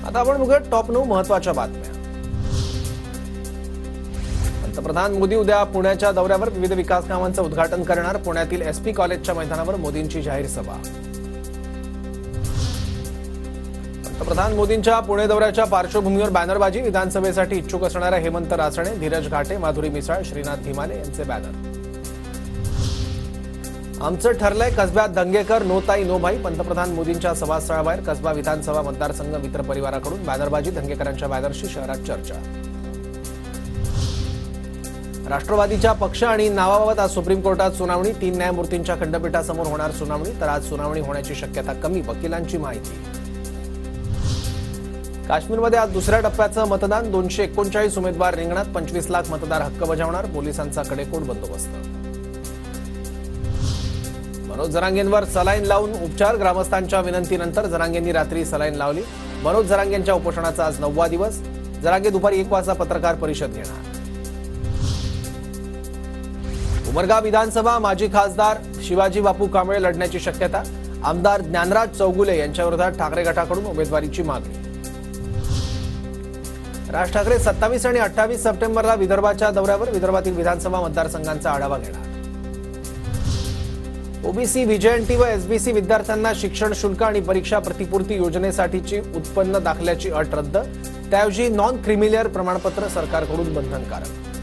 आता आपण बघूया टॉप 9 महत्त्वाच्या बातम्या। पंतप्रधान मोदी उद्या पुण्याच्या दौऱ्यावर विविध विकास कामांचं उद्घाटन करणार। पुण्यातील एसपी कॉलेजच्या मैदानावर मोदींची जाहीर सभा। पंतप्रधान मोदींच्या पुणे दौऱ्याच्या पार्श्वभूमीवर बॅनरबाजी। विधानसभेसाठी इच्छुक असणाऱ्या हेमंत रासणे, धीरज घाटे, माधुरी मिसाळ, श्रीनाथ धीमाने यांचे बॅनर। आमचं ठरलंय कसब्यात दंगेकर, नो ताई नो भाई। पंतप्रधान मोदींच्या सभास्थळाबाहेर कसबा विधानसभा मतदारसंघ मित्र परिवाराकडून बॅनरबाजी। दंगेकरांच्या बॅनरशी शहरात चर्चा। राष्ट्रवादीच्या पक्ष आणि नावाबाबत आज सुप्रीम कोर्टात सुनावणी। 3 न्यायमूर्तींच्या खंडपीठासमोर होणार सुनावणी, तर आज सुनावणी होण्याची शक्यता कमी, वकिलांची माहिती। काश्मीरमध्ये आज दुसऱ्या टप्प्याचं मतदान। 239 उमेदवार रिंगणात, 25 लाख मतदार हक्क बजावणार। पोलिसांचा कडेकोट बंदोबस्त। मनोज जरांगेंवर सलाईन लावून उपचार। ग्रामस्थांच्या विनंतीनंतर जरांगेंनी रात्री सलाईन लावली। मनोज जरांगेंच्या उपोषणाचा आज 9वा दिवस। जरांगे दुपारी 1 वाजता पत्रकार परिषद घेणार। उमरगा विधानसभा माजी खासदार शिवाजी बापू कांबळे लढण्याची शक्यता। आमदार ज्ञानराज चौगुले यांच्या विरोधात ठाकरे गटाकडून उमेदवारीची मागणी। राज ठाकरे 27 आणि 28 सप्टेंबरला विदर्भाच्या दौऱ्यावर। विदर्भातील विधानसभा मतदारसंघांचा आढावा घेणार। ओबीसी, व्हीजेएनटी व एसबीसी विद्यार्थ्यांना शिक्षण शुल्क आणि परीक्षा प्रतिपूर्ती योजनेसाठीची उत्पन्न दाखल्याची अट रद्द। त्याऐवजी नॉन क्रिमिलियर प्रमाणपत्र सरकारकडून बंधनकारक।